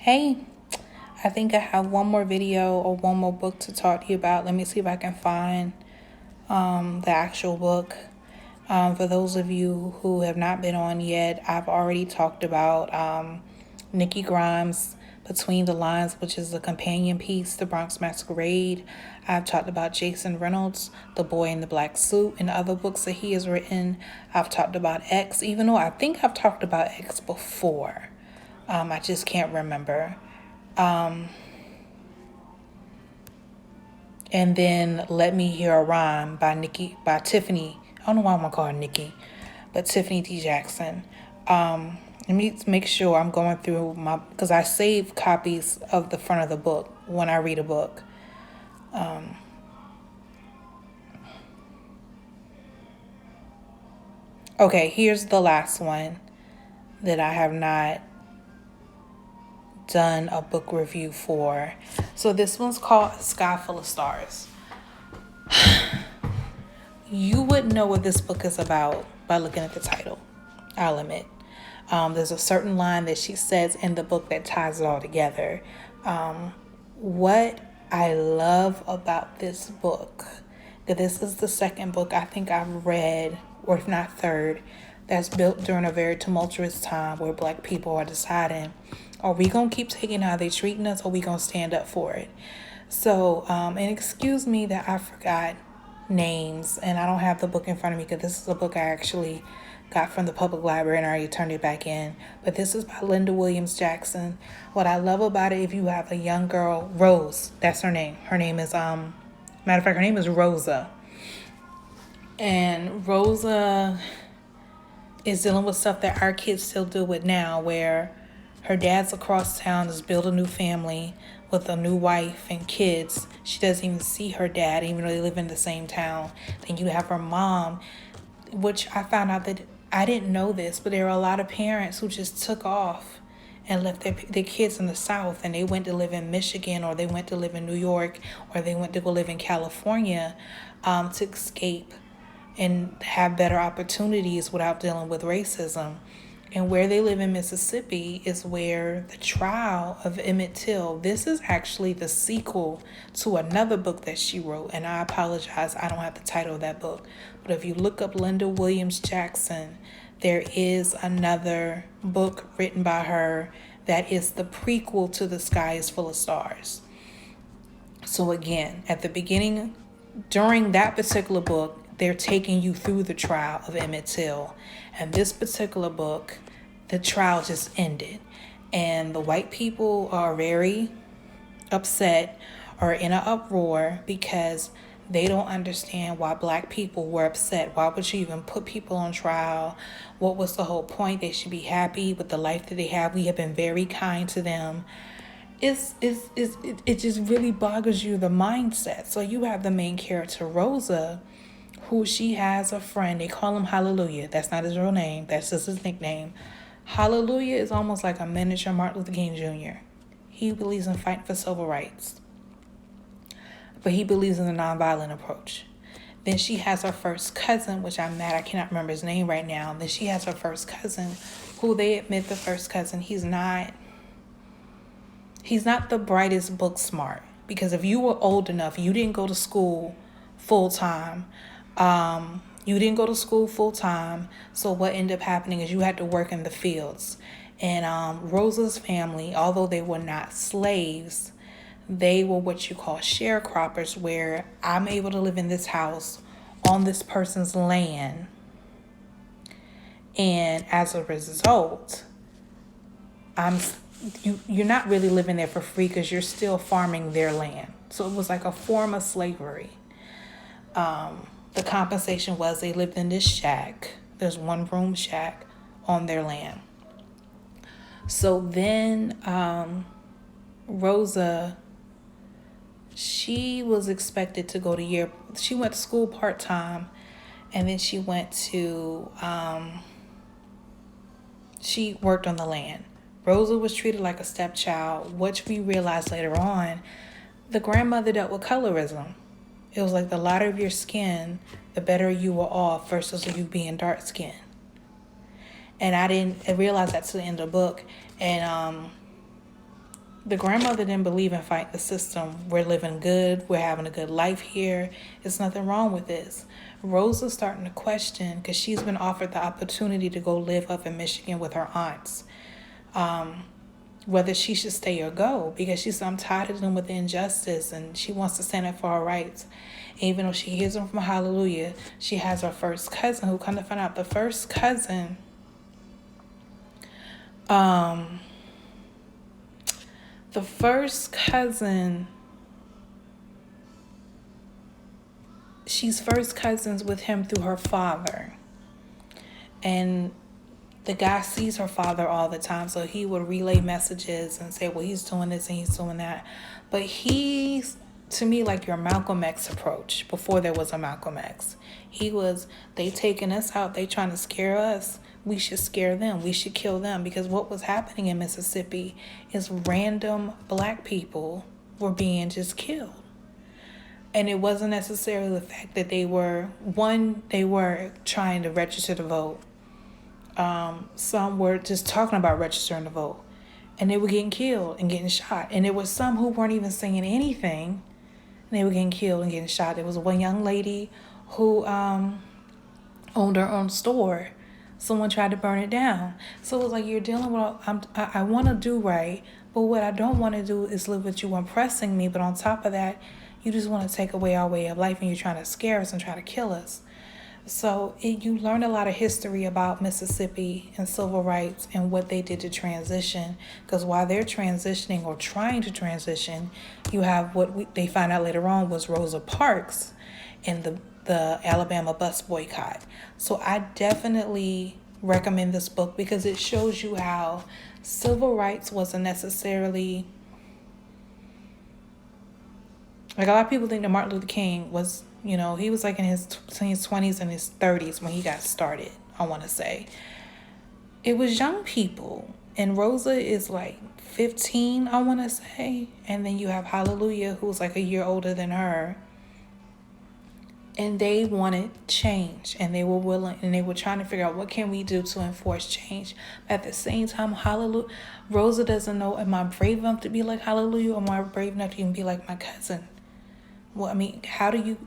Hey, I think I have one more video or one more book to talk to you about. Let me see if I can find the actual book. For those of you who have not been on yet, I've already talked about Nikki Grimes' Between the Lines, which is a companion piece to Bronx Masquerade. I've talked about Jason Reynolds, The Boy in the Black Suit, and other books that he has written. I've talked about X, even though I think I've talked about X before. I just can't remember. And then Let Me Hear a Rhyme by Tiffany. I don't know why I'm gonna call her Nikki, but Tiffany D. Jackson. Let me make sure I'm going through because I save copies of the front of the book when I read a book. Okay, here's the last one that I have not done a book review for. So this one's called Sky Full of Stars. You wouldn't know what this book is about by looking at the title, I'll admit. There's a certain line that she says in the book that ties it all together. What I love about this book, that this is the second book I think I've read, or if not third, that's built during a very tumultuous time where Black people are deciding, are we going to keep taking how they treating us, or are we going to stand up for it? So, and excuse me that I forgot names and I don't have the book in front of me because this is a book I actually got from the public library and I already turned it back in. But this is by Linda Williams Jackson. What I love about it, if you have a young girl, Rose, that's her name. Her name is, matter of fact, her name is Rosa. And Rosa is dealing with stuff that our kids still deal with now, where her dad's across town, is build a new family with a new wife and kids. She doesn't even see her dad, even though they live in the same town. Then you have her mom, which I found out that I didn't know this, but there are a lot of parents who just took off and left their kids in the South, and they went to live in Michigan, or they went to live in New York, or they went to go live in California to escape and have better opportunities without dealing with racism. And where they live in Mississippi is where the trial of Emmett Till, this is actually the sequel to another book that she wrote. And I apologize, I don't have the title of that book. But if you look up Linda Williams Jackson, there is another book written by her that is the prequel to The Sky is Full of Stars. So again, at the beginning, during that particular book, they're taking you through the trial of Emmett Till. And this particular book, the trial just ended. And the white people are very upset or in an uproar because they don't understand why Black people were upset. Why would you even put people on trial? What was the whole point? They should be happy with the life that they have. We have been very kind to them. It just really boggles you the mindset. So you have the main character, Rosa, who she has a friend. They call him Hallelujah. That's not his real name. That's just his nickname. Hallelujah is almost like a miniature Martin Luther King Jr. He believes in fighting for civil rights, but he believes in the nonviolent approach. Then she has her first cousin, which I'm mad I cannot remember his name right now. Then she has her first cousin, who they admit the first cousin, he's not the brightest book smart. Because if you were old enough, you didn't go to school full time. You didn't go to school full time. So what ended up happening is you had to work in the fields. And Rosa's family, although they were not slaves, they were what you call sharecroppers, where I'm able to live in this house on this person's land. And as a result, you're not really living there for free because you're still farming their land. So it was like a form of slavery. The compensation was they lived in this shack. There's one room shack on their land. So then Rosa, she was expected to go to she went to school part-time, and then she went to, she worked on the land. Rosa was treated like a stepchild, which we realized later on, the grandmother dealt with colorism. It was like the lighter of your skin, the better you were off versus you being dark skinned. And I didn't realize that to the end of the book. And The grandmother didn't believe in fighting the system. We're living good. We're having a good life here. There's nothing wrong with this. Rosa's starting to question because she's been offered the opportunity to go live up in Michigan with her aunts. Whether she should stay or go, because she's I'm tired of dealing with the injustice and she wants to stand up for her rights. And even though she hears them from Hallelujah, she has her first cousin who come to find out the first cousin she's first cousins with him through her father. And the guy sees her father all the time, so he would relay messages and say, well, he's doing this and he's doing that. But he's, to me, like your Malcolm X approach before there was a Malcolm X. They taking us out, they trying to scare us. We should scare them. We should kill them. Because what was happening in Mississippi is random black people were being just killed. And it wasn't necessarily the fact that they were trying to register to vote. Some were just talking about registering to vote. And they were getting killed and getting shot. And there were some who weren't even saying anything. And they were getting killed and getting shot. There was one young lady who owned her own store. Someone tried to burn it down. So it was like, you're dealing with, I want to do right, but what I don't want to do is live with you oppressing me. But on top of that, you just want to take away our way of life and you're trying to scare us and try to kill us. So you learn a lot of history about Mississippi and civil rights and what they did to transition. Because while they're transitioning or trying to transition, you have they find out later on was Rosa Parks and the Alabama bus boycott. So I definitely recommend this book because it shows you how civil rights wasn't necessarily... Like a lot of people think that Martin Luther King was, he was like in his 20s and his 30s when he got started, I want to say. It was young people. And Rosa is like 15, I want to say. And then you have Hallelujah, who's like a year older than her. And they wanted change. And they were willing. And they were trying to figure out what can we do to enforce change. But at the same time, Rosa doesn't know, am I brave enough to be like Hallelujah? Or am I brave enough to even be like my cousin? Well, I mean, how do you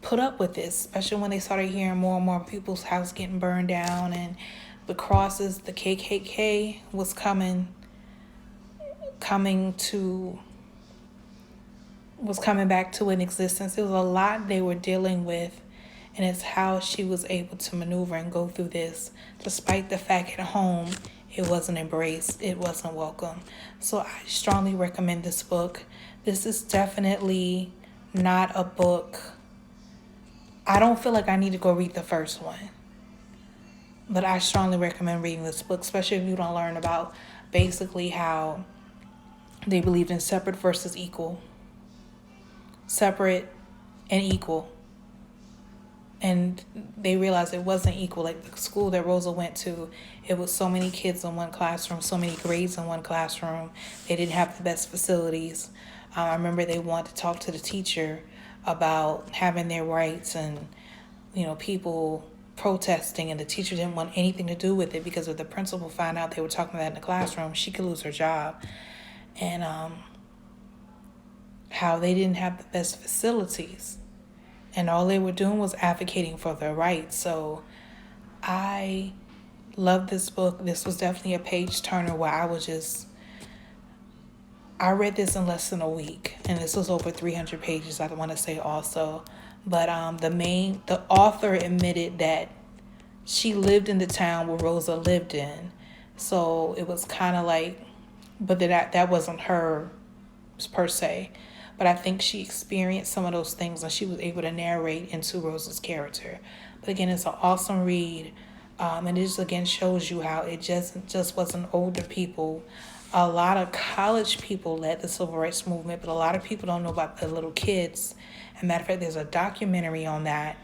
put up with this? Especially when they started hearing more and more people's houses getting burned down and the crosses, the KKK was coming back to an existence. It was a lot they were dealing with, and it's how she was able to maneuver and go through this, despite the fact at home it wasn't embraced, it wasn't welcome. So I strongly recommend this book. This is definitely not a book. I don't feel like I need to go read the first one, but I strongly recommend reading this book, especially if you don't learn about basically how they believed in separate versus equal. Separate and equal. And they realized it wasn't equal. Like the school that Rosa went to, it was so many kids in one classroom, so many grades in one classroom. They didn't have the best facilities. I remember they wanted to talk to the teacher about having their rights and, people protesting, and the teacher didn't want anything to do with it because if the principal found out they were talking about that in the classroom, she could lose her job. And how they didn't have the best facilities. And all they were doing was advocating for their rights. So I love this book. This was definitely a page turner where I read this in less than a week, and this was over 300 pages, I want to say also. But the author admitted that she lived in the town where Rosa lived in. So it was kind of like, but that wasn't her per se. But I think she experienced some of those things and she was able to narrate into Rosa's character. But again, it's an awesome read. And it just again shows you how it just wasn't older people. A lot of college people led the civil rights movement, but a lot of people don't know about the little kids. As a matter of fact, there's a documentary on that.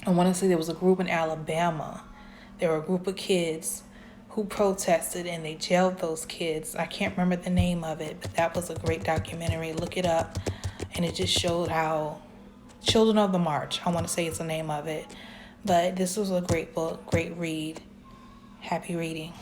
I want to say there was a group in Alabama. There were a group of kids who protested and they jailed those kids. I can't remember the name of it, but that was a great documentary. Look it up. And it just showed how Children of the March, I want to say is the name of it. But this was a great book, great read. Happy reading.